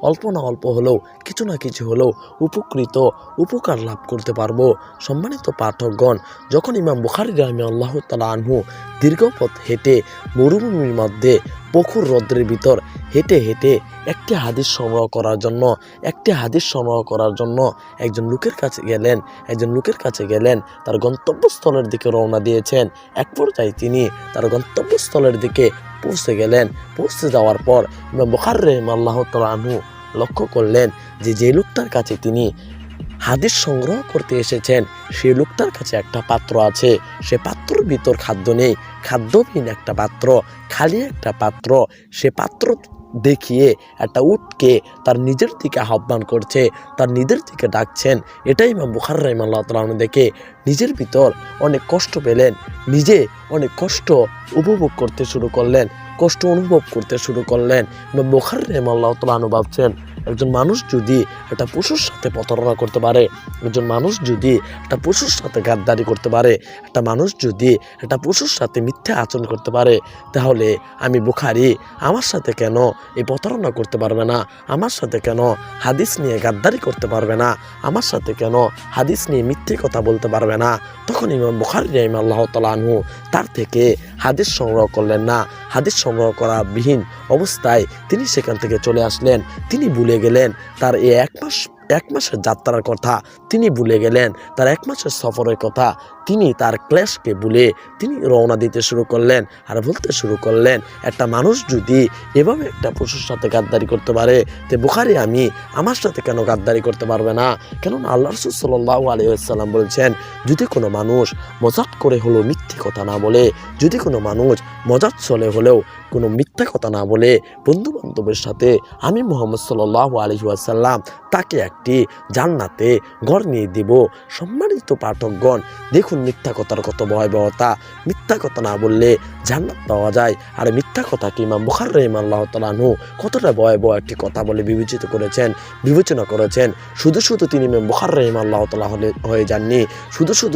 অল্প না অল্প হলেও কিছু না কিছু হলেও উপকার লাভ করতে পারবো। সম্মানিত পাঠকগণ, যখন ইমাম বুখারী রাহিমাহুল্লাহু তাআলা আনহু দীর্ঘ পথ হেঁটে মরুভূমির মধ্যে প্রখর রৌদ্রের ভিতর হেঁটে হেঁটে একটি হাদিস সংগ্রহ করার জন্য একজন লোকের কাছে গেলেন। তার গন্তব্যস্থলের দিকে রওনা দিয়েছেন। এক পর্যায়ে তিনি তার গন্তব্যস্থলের দিকে পৌঁছে যাওয়ার পর ইমাম বুখারী রাহিমাহুল্লাহু তাআলা আনহু লক্ষ্য করলেন যে লোকটার কাছে তিনি হাদিস সংগ্রহ করতে এসেছেন সেই লোকটার কাছে একটা পাত্র আছে। সে পাত্রের ভিতর খাদ্য নেই, খাদ্যহীন একটা পাত্র, খালি একটা পাত্র। সে পাত্র দেখিয়ে একটা উটকে তার নিজের দিকে আহ্বান করছে, তার নিজের দিকে ডাকছেন। এটাই ইমাম বুখারী রাহিমাহুল্লাহু তাআলা দেখে নিজের ভিতর অনেক কষ্ট পেলেন, নিজে অনেক কষ্ট অনুভব করতে শুরু করলেন। ইমাম বুখারী রাহিমাহুল্লাহু তাআলা ভাবছেন, একজন মানুষ যদি একটা পশুর সাথে প্রতারণা করতে পারে, একজন মানুষ যদি একটা পশুর সাথে গাদ্দারি করতে পারে, একটা মানুষ যদি একটা পশুর সাথে মিথ্যা আচরণ করতে পারে, তাহলে আমি বুখারী আমার সাথে কেন এই প্রতারণা করতে পারবে না? আমার সাথে কেন হাদিস নিয়ে গাদ্দারি করতে পারবে না? আমার সাথে কেন হাদিস নিয়ে মিথ্যে কথা বলতে পারবে না? তখন ইমাম বুখারী রাহিমাহুল্লাহু তাআলা আনহু তার থেকে হাদিস সংগ্রহ করলেন না। হাদিস সংগ্রহ করা বিহীন অবস্থায় তিনি সেখান থেকে চলে আসলেন। তিনি ভুলে গেলেন তার এই এক মাসের যাত্রার কথা, তিনি ভুলে গেলেন তার 1 মাসের সফরের কথা। তিনি তার ক্লেশকে ভুলে তিনি রওনা দিতে শুরু করলেন আর বলতে শুরু করলেন, একটা মানুষ যদি এভাবে একটা পশুর সাথে গাদ্দারি করতে পারে, তো বুখারী আমার সাথে কেন গাদ্দারি করতে পারবে না? কেননা আল্লাহ রাসূল সাল্লাল্লাহু আলাইহি ওয়াসাল্লাম বলছেন, যদি কোনো মানুষ মজাক করে হলেও মিথ্যে কথা না বলে, যদি কোনো মানুষ মজাক চলে হলেও কোনো মিথ্যা কথা না বলে বন্ধু বান্ধবের সাথে আমি মুহাম্মদ সাল্লাল্লাহু আলাইহি ওয়াসাল্লাম তাকে একটি জান্নাতে ঘর নিয়ে দিব। সম্মানিত পাঠকগণ, দেখুন মিথ্যা কথার কত ভয়াবহতা। মিথ্যা কথা না বললে জান্নাত পাওয়া যায়, আর মিথ্যা কথাকে ইমাম বুখারী রাহিমাহুল্লাহু তাআলা আনহু কতটা ভয়াবহ একটি কথা বলে বিবেচনা করেছেন। শুধু তিনি ইমাম বুখারী রাহিমাহুল্লাহু তাআলা হয়ে যাননি,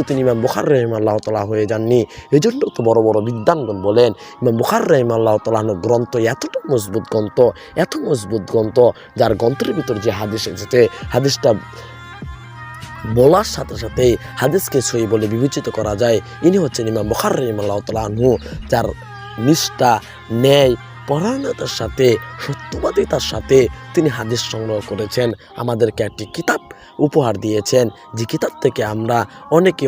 তিনি ইমাম বুখারী রাহিমাহুল্লাহু তাআলা হয়ে যাননি। এজন্য তো বড় বড় বিদ্বানগণ বলেন, ইমাম বুখারী রাহিমাহুল্লাহু তাআলা গ্রন্থ এতটা মজবুত গ্রন্থ, যার গ্রন্থের ভিতর যে হাদিস এসেছে, হাদিসটা বলার সাথে সাথে হাদিসকে সহি বলে বিবেচিত করা যায়। ইনি হচ্ছেন ইমাম বুখারী রাহিমাহুল্লাহু তাআলা আনহু, যার নিষ্ঠা, ন্যায় পরায়ণতার সাথে, সত্যবাদিতার সাথে তিনি হাদিস সংগ্রহ করেছেন, আমাদেরকে একটি কিতাব উপহার দিয়েছেন, যে কিতাব থেকে আমরা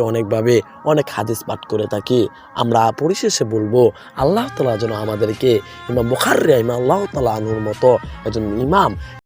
অনেকভাবে অনেক হাদিস পাঠ করে থাকি। আমরা পরিশেষে বলবো, আল্লাহ তাআলা যেন আমাদেরকে ইমাম বুখারী রাহিমাহুল্লাহু তাআলা আনহুর মতো একজন ইমাম